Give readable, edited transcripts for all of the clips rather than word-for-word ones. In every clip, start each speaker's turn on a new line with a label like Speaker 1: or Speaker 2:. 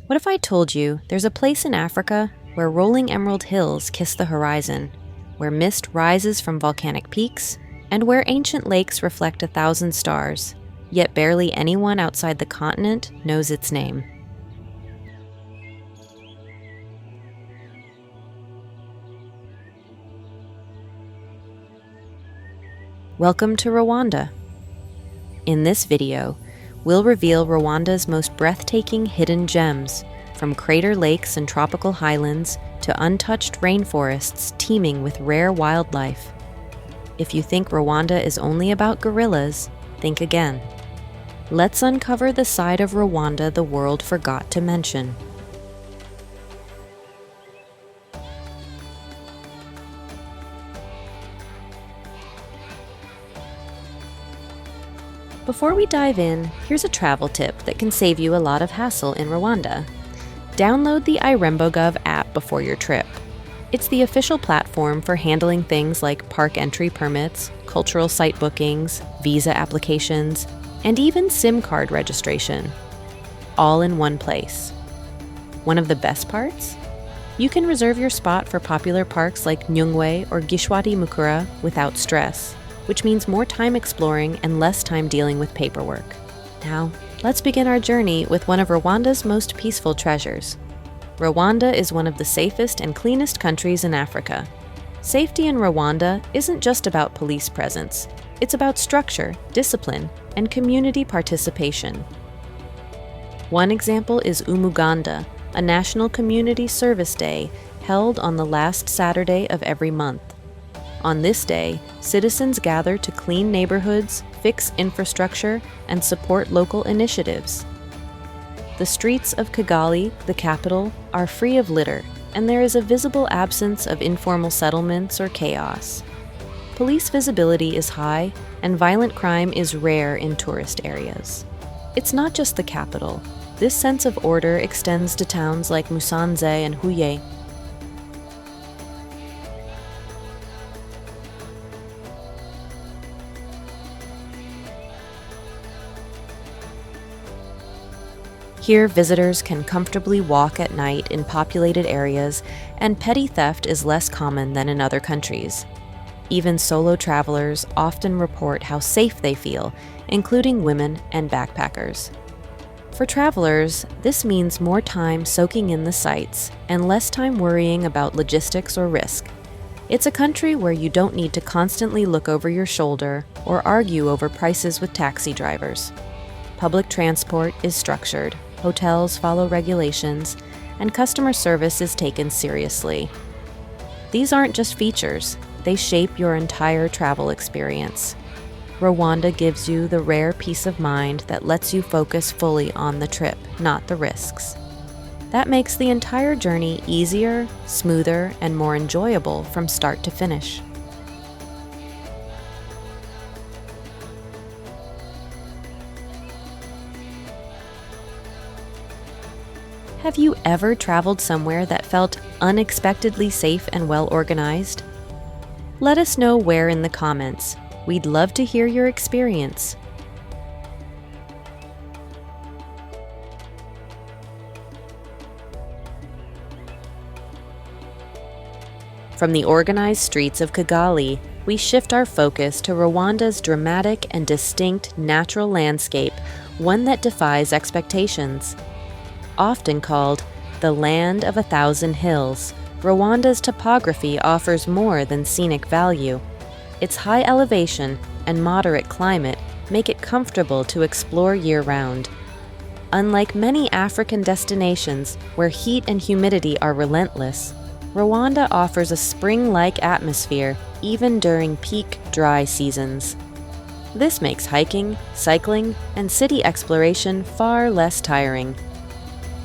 Speaker 1: What if I told you there's a place in Africa where rolling emerald hills kiss the horizon, where mist rises from volcanic peaks, and where ancient lakes reflect 1,000 stars, yet barely anyone outside the continent knows its name? Welcome to Rwanda. In this video, we'll reveal Rwanda's most breathtaking hidden gems, from crater lakes and tropical highlands to untouched rainforests teeming with rare wildlife. If you think Rwanda is only about gorillas, think again. Let's uncover the side of Rwanda the world forgot to mention. Before we dive in, here's a travel tip that can save you a lot of hassle in Rwanda. Download the IRBOGV app before your trip. It's the official platform for handling things like park entry permits, cultural site bookings, visa applications, and even SIM card registration, all in one place. One of the best parts? You can reserve your spot for popular parks like Nyungwe or Gishwati Mukura without stress, which means more time exploring and less time dealing with paperwork. Now, let's begin our journey with one of Rwanda's most peaceful treasures. Rwanda is one of the safest and cleanest countries in Africa. Safety in Rwanda isn't just about police presence. It's about structure, discipline, and community participation. One example is Umuganda, a national community service day held on the last Saturday of every month. On this day, citizens gather to clean neighborhoods, fix infrastructure, and support local initiatives. The streets of Kigali, the capital, are free of litter, and there is a visible absence of informal settlements or chaos. Police visibility is high, and violent crime is rare in tourist areas. It's not just the capital. This sense of order extends to towns like Musanze and Huye. Here, visitors can comfortably walk at night in populated areas, and petty theft is less common than in other countries. Even solo travelers often report how safe they feel, including women and backpackers. For travelers, this means more time soaking in the sights and less time worrying about logistics or risk. It's a country where you don't need to constantly look over your shoulder or argue over prices with taxi drivers. Public transport is structured, hotels follow regulations, and customer service is taken seriously. These aren't just features, they shape your entire travel experience. Rwanda gives you the rare peace of mind that lets you focus fully on the trip, not the risks. That makes the entire journey easier, smoother, and more enjoyable from start to finish. Have you ever traveled somewhere that felt unexpectedly safe and well organized? Let us know where in the comments. We'd love to hear your experience. From the organized streets of Kigali, we shift our focus to Rwanda's dramatic and distinct natural landscape, one that defies expectations. Often called the land of 1,000 hills, Rwanda's topography offers more than scenic value. Its high elevation and moderate climate make it comfortable to explore year-round. Unlike many African destinations where heat and humidity are relentless, Rwanda offers a spring-like atmosphere even during peak dry seasons. This makes hiking, cycling, and city exploration far less tiring.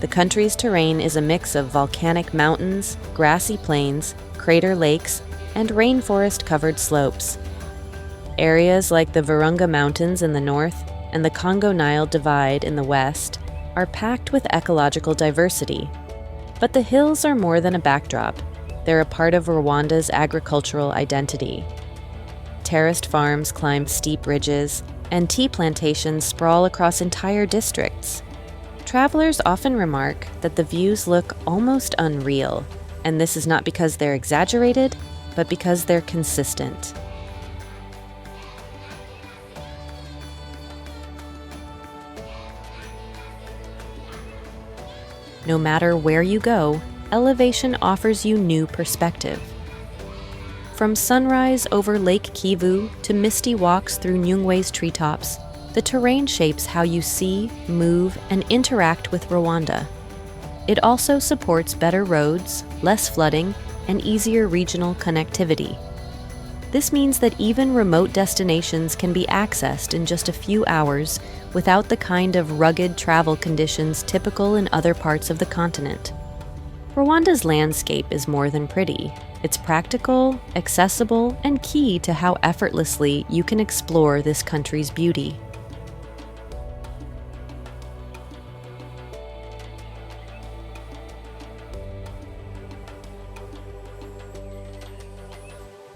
Speaker 1: The country's terrain is a mix of volcanic mountains, grassy plains, crater lakes, and rainforest-covered slopes. Areas like the Virunga Mountains in the north and the Congo-Nile Divide in the west are packed with ecological diversity. But the hills are more than a backdrop. They're a part of Rwanda's agricultural identity. Terraced farms climb steep ridges, and tea plantations sprawl across entire districts. Travelers often remark that the views look almost unreal, and this is not because they're exaggerated, but because they're consistent. No matter where you go, elevation offers you new perspective. From sunrise over Lake Kivu to misty walks through Nyungwe's treetops, the terrain shapes how you see, move, and interact with Rwanda. It also supports better roads, less flooding, and easier regional connectivity. This means that even remote destinations can be accessed in just a few hours without the kind of rugged travel conditions typical in other parts of the continent. Rwanda's landscape is more than pretty. It's practical, accessible, and key to how effortlessly you can explore this country's beauty.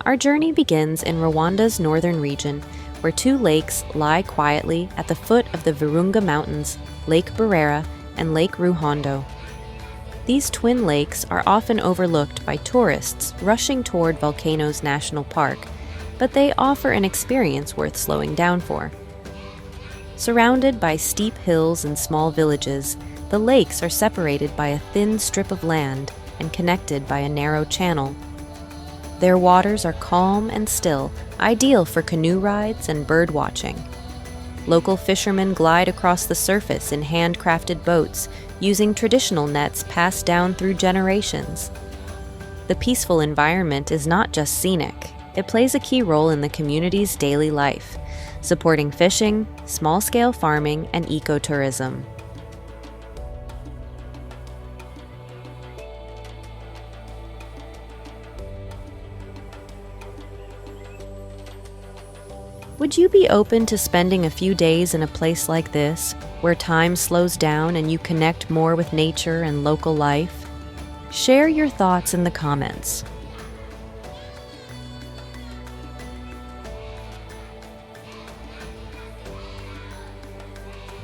Speaker 1: Our journey begins in Rwanda's northern region, where two lakes lie quietly at the foot of the Virunga Mountains, Lake Burera and Lake Ruhondo. These twin lakes are often overlooked by tourists rushing toward Volcanoes National Park, but they offer an experience worth slowing down for. Surrounded by steep hills and small villages, the lakes are separated by a thin strip of land and connected by a narrow channel. Their waters are calm and still, ideal for canoe rides and bird watching. Local fishermen glide across the surface in handcrafted boats, using traditional nets passed down through generations. The peaceful environment is not just scenic, it plays a key role in the community's daily life, supporting fishing, small-scale farming, and ecotourism. Would you be open to spending a few days in a place like this, where time slows down and you connect more with nature and local life? Share your thoughts in the comments.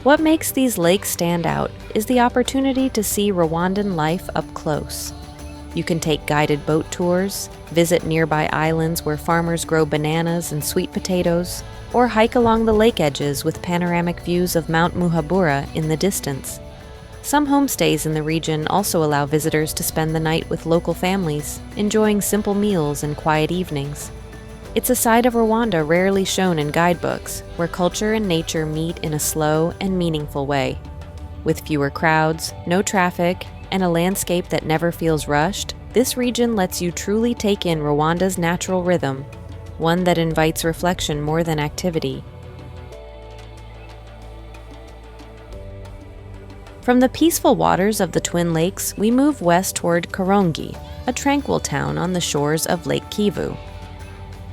Speaker 1: What makes these lakes stand out is the opportunity to see Rwandan life up close. You can take guided boat tours, visit nearby islands where farmers grow bananas and sweet potatoes, or hike along the lake edges with panoramic views of Mount Muhabura in the distance. Some homestays in the region also allow visitors to spend the night with local families, enjoying simple meals and quiet evenings. It's a side of Rwanda rarely shown in guidebooks, where culture and nature meet in a slow and meaningful way. With fewer crowds, no traffic, and a landscape that never feels rushed, this region lets you truly take in Rwanda's natural rhythm, one that invites reflection more than activity. From the peaceful waters of the Twin Lakes, we move west toward Karongi, a tranquil town on the shores of Lake Kivu.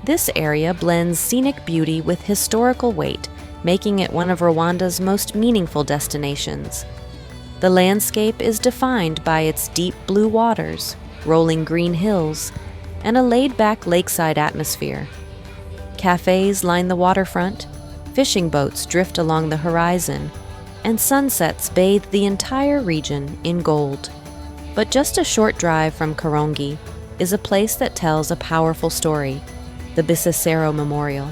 Speaker 1: This area blends scenic beauty with historical weight, making it one of Rwanda's most meaningful destinations. The landscape is defined by its deep blue waters, rolling green hills, and a laid-back lakeside atmosphere. Cafes line the waterfront, fishing boats drift along the horizon, and sunsets bathe the entire region in gold. But just a short drive from Karongi is a place that tells a powerful story, the Bisesero Memorial.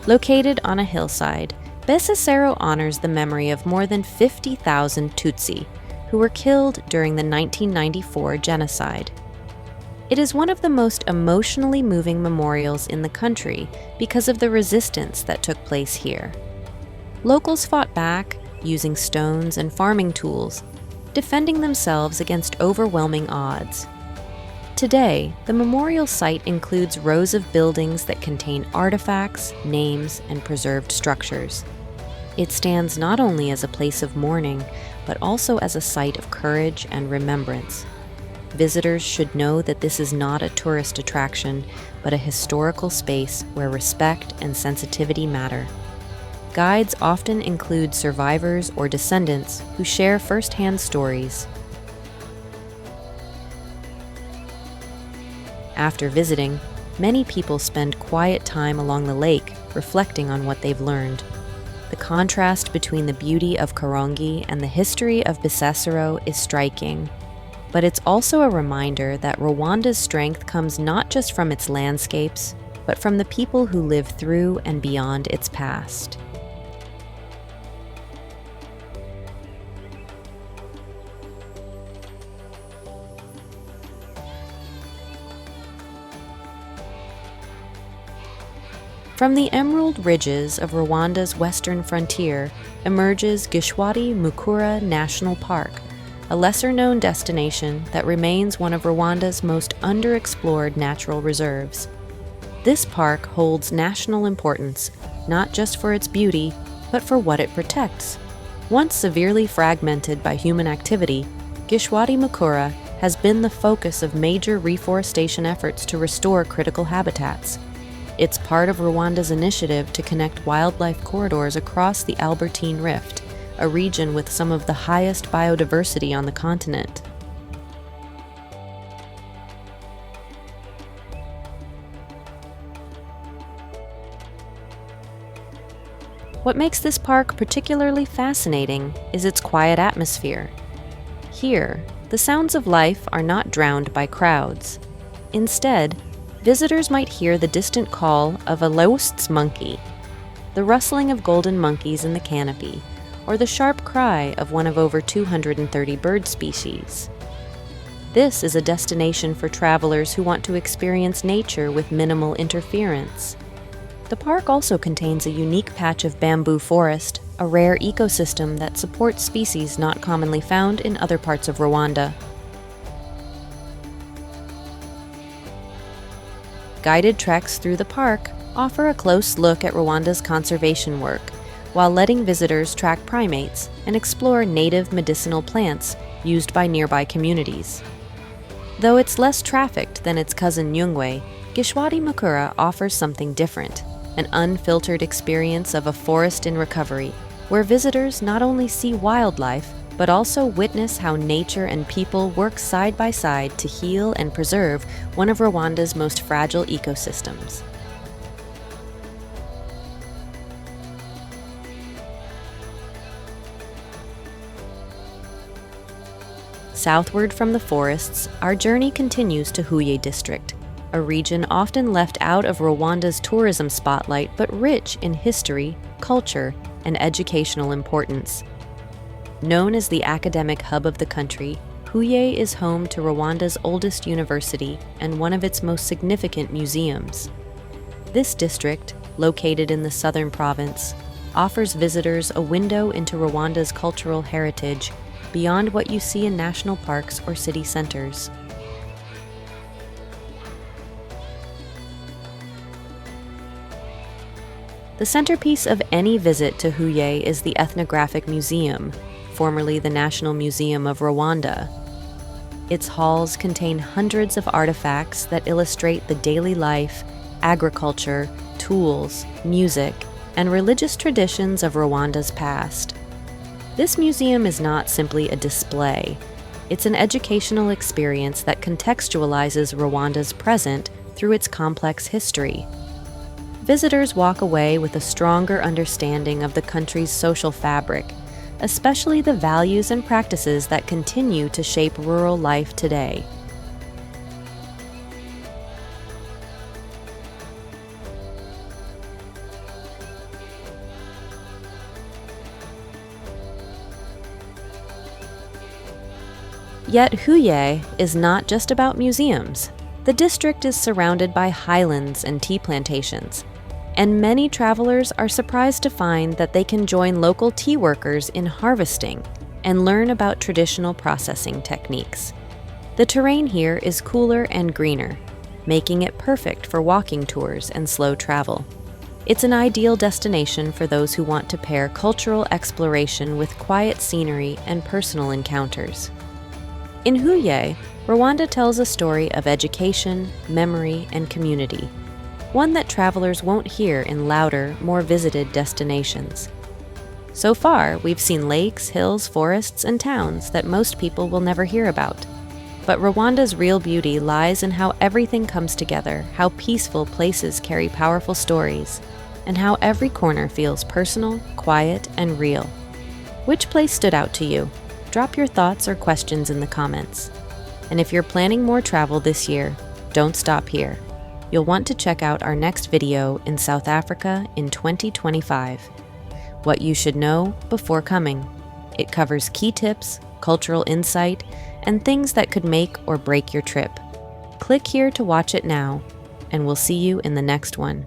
Speaker 1: Located on a hillside, Bisesero honors the memory of more than 50,000 Tutsi who were killed during the 1994 genocide. It is one of the most emotionally moving memorials in the country because of the resistance that took place here. Locals fought back, using stones and farming tools, defending themselves against overwhelming odds. Today, the memorial site includes rows of buildings that contain artifacts, names, and preserved structures. It stands not only as a place of mourning, but also as a site of courage and remembrance. Visitors should know that this is not a tourist attraction, but a historical space where respect and sensitivity matter. Guides often include survivors or descendants who share first-hand stories. After visiting, many people spend quiet time along the lake, reflecting on what they've learned. The contrast between the beauty of Karongi and the history of Bisesero is striking, but it's also a reminder that Rwanda's strength comes not just from its landscapes, but from the people who live through and beyond its past. From the emerald ridges of Rwanda's western frontier emerges Gishwati Mukura National Park, a lesser-known destination that remains one of Rwanda's most underexplored natural reserves. This park holds national importance, not just for its beauty, but for what it protects. Once severely fragmented by human activity, Gishwati Mukura has been the focus of major reforestation efforts to restore critical habitats. It's part of Rwanda's initiative to connect wildlife corridors across the Albertine Rift, a region with some of the highest biodiversity on the continent. What makes this park particularly fascinating is its quiet atmosphere. Here, the sounds of life are not drowned by crowds. Instead, visitors might hear the distant call of a loust's monkey, the rustling of golden monkeys in the canopy, or the sharp cry of one of over 230 bird species. This is a destination for travelers who want to experience nature with minimal interference. The park also contains a unique patch of bamboo forest, a rare ecosystem that supports species not commonly found in other parts of Rwanda. Guided treks through the park offer a close look at Rwanda's conservation work, while letting visitors track primates and explore native medicinal plants used by nearby communities. Though it's less trafficked than its cousin Nyungwe, Gishwati Mukura offers something different, an unfiltered experience of a forest in recovery, where visitors not only see wildlife, but also witness how nature and people work side by side to heal and preserve one of Rwanda's most fragile ecosystems. Southward from the forests, our journey continues to Huye district, a region often left out of Rwanda's tourism spotlight but rich in history, culture, and educational importance. Known as the academic hub of the country, Huye is home to Rwanda's oldest university and one of its most significant museums. This district, located in the southern province, offers visitors a window into Rwanda's cultural heritage beyond what you see in national parks or city centers. The centerpiece of any visit to Huye is the Ethnographic Museum, formerly the National Museum of Rwanda. Its halls contain hundreds of artifacts that illustrate the daily life, agriculture, tools, music, and religious traditions of Rwanda's past. This museum is not simply a display. It's an educational experience that contextualizes Rwanda's present through its complex history. Visitors walk away with a stronger understanding of the country's social fabric, especially the values and practices that continue to shape rural life today. Yet Huye is not just about museums. The district is surrounded by highlands and tea plantations, and many travelers are surprised to find that they can join local tea workers in harvesting and learn about traditional processing techniques. The terrain here is cooler and greener, making it perfect for walking tours and slow travel. It's an ideal destination for those who want to pair cultural exploration with quiet scenery and personal encounters. In Huye, Rwanda tells a story of education, memory, and community, one that travelers won't hear in louder, more visited destinations. So far, we've seen lakes, hills, forests, and towns that most people will never hear about. But Rwanda's real beauty lies in how everything comes together, how peaceful places carry powerful stories, and how every corner feels personal, quiet, and real. Which place stood out to you? Drop your thoughts or questions in the comments. And if you're planning more travel this year, don't stop here. You'll want to check out our next video in South Africa in 2025. What you should know before coming. It covers key tips, cultural insight, and things that could make or break your trip. Click here to watch it now, and we'll see you in the next one.